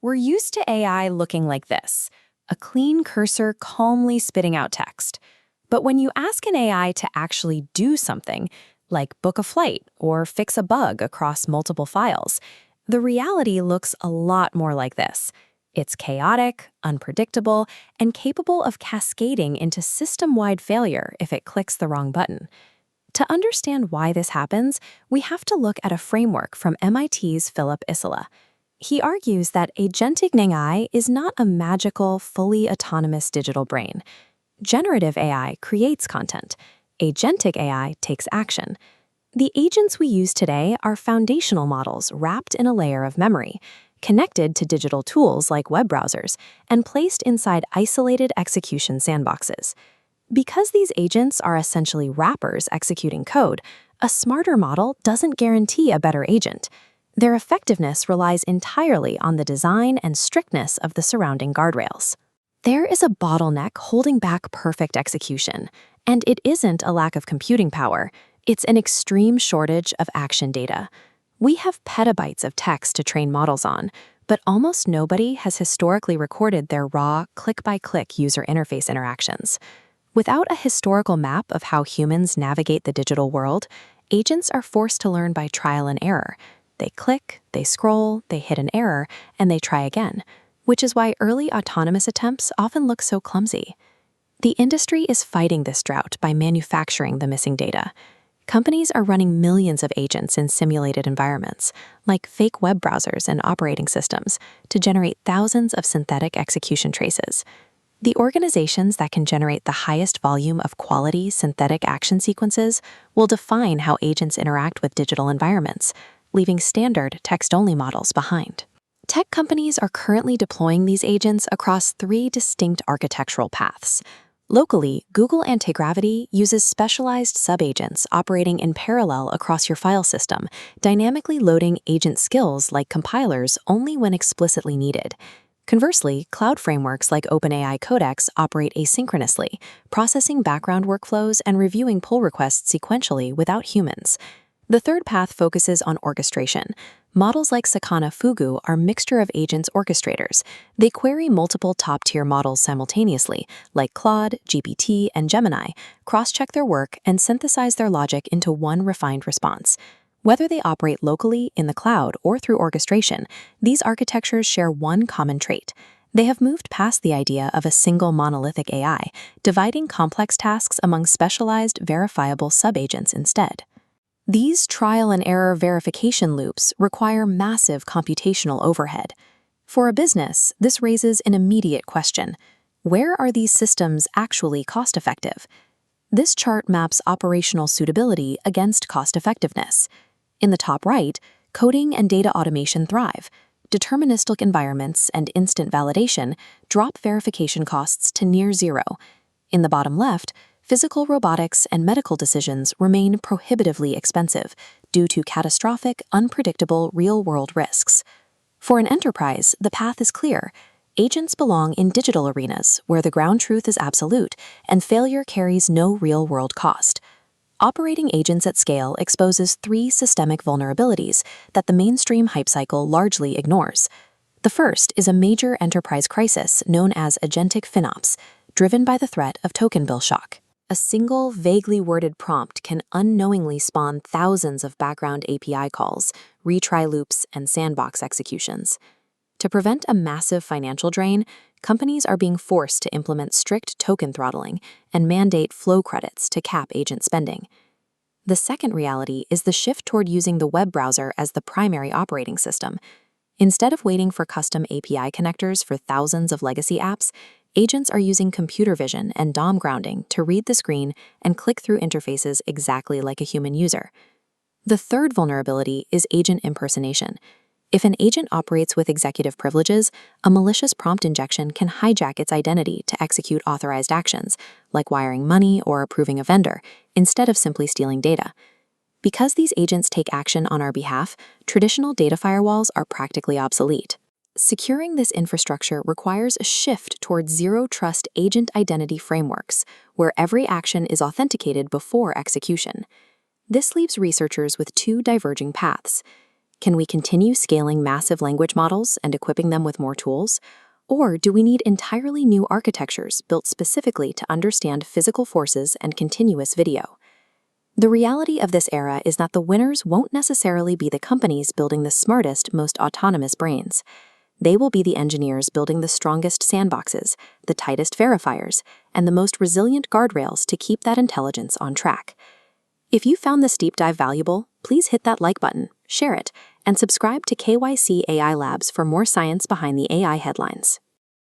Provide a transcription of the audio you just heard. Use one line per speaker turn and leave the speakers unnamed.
We're used to AI looking like this, a clean cursor calmly spitting out text. But when you ask an AI to actually do something, like book a flight or fix a bug across multiple files, the reality looks a lot more like this. It's chaotic, unpredictable, and capable of cascading into system-wide failure if it clicks the wrong button. To understand why this happens, we have to look at a framework from MIT's Phillip Isola. He argues that Agentic AI is not a magical, fully autonomous digital brain. Generative AI creates content. Agentic AI takes action. The agents we use today are foundational models wrapped in a layer of memory, connected to digital tools like web browsers, and placed inside isolated execution sandboxes. Because these agents are essentially wrappers executing code, a smarter model doesn't guarantee a better agent. Their effectiveness relies entirely on the design and strictness of the surrounding guardrails. There is a bottleneck holding back perfect execution, and it isn't a lack of computing power. It's an extreme shortage of action data. We have petabytes of text to train models on, but almost nobody has historically recorded their raw, click-by-click user interface interactions. Without a historical map of how humans navigate the digital world, agents are forced to learn by trial and error. They click, they scroll, they hit an error, and they try again, which is why early autonomous attempts often look so clumsy. The industry is fighting this drought by manufacturing the missing data. Companies are running millions of agents in simulated environments, like fake web browsers and operating systems, to generate thousands of synthetic execution traces. The organizations that can generate the highest volume of quality synthetic action sequences will define how agents interact with digital environments, leaving standard text-only models behind. Tech companies are currently deploying these agents across 3 distinct architectural paths. Locally, Google Antigravity uses specialized sub-agents operating in parallel across your file system, dynamically loading agent skills like compilers only when explicitly needed. Conversely, cloud frameworks like OpenAI Codex operate asynchronously, processing background workflows and reviewing pull requests sequentially without humans. The third path focuses on orchestration. Models like Sakana Fugu are mixture of agents orchestrators. They query multiple top-tier models simultaneously, like Claude, GPT, and Gemini, cross-check their work, and synthesize their logic into one refined response. Whether they operate locally, in the cloud, or through orchestration, these architectures share one common trait. They have moved past the idea of a single monolithic AI, dividing complex tasks among specialized, verifiable sub-agents instead. These trial-and-error verification loops require massive computational overhead. For a business, this raises an immediate question. Where are these systems actually cost-effective? This chart maps operational suitability against cost-effectiveness. In the top right, coding and data automation thrive. Deterministic environments and instant validation drop verification costs to near zero. In the bottom left, physical robotics and medical decisions remain prohibitively expensive due to catastrophic, unpredictable real-world risks. For an enterprise, the path is clear. Agents belong in digital arenas where the ground truth is absolute and failure carries no real-world cost. Operating agents at scale exposes 3 systemic vulnerabilities that the mainstream hype cycle largely ignores. The first is a major enterprise crisis known as Agentic FinOps, driven by the threat of token bill shock. A single, vaguely worded prompt can unknowingly spawn thousands of background API calls, retry loops, and sandbox executions. To prevent a massive financial drain, companies are being forced to implement strict token throttling and mandate flow credits to cap agent spending. The second reality is the shift toward using the web browser as the primary operating system. Instead of waiting for custom API connectors for thousands of legacy apps, agents are using computer vision and DOM grounding to read the screen and click through interfaces exactly like a human user. The third vulnerability is agent impersonation. If an agent operates with executive privileges, a malicious prompt injection can hijack its identity to execute authorized actions, like wiring money or approving a vendor, instead of simply stealing data. Because these agents take action on our behalf, traditional data firewalls are practically obsolete. Securing this infrastructure requires a shift towards zero-trust agent identity frameworks, where every action is authenticated before execution. This leaves researchers with 2 diverging paths. Can we continue scaling massive language models and equipping them with more tools? Or do we need entirely new architectures built specifically to understand physical forces and continuous video? The reality of this era is that the winners won't necessarily be the companies building the smartest, most autonomous brains. They will be the engineers building the strongest sandboxes, the tightest verifiers, and the most resilient guardrails to keep that intelligence on track. If you found this deep dive valuable, please hit that like button, share it, and subscribe to KYC AI Labs for more science behind the AI headlines.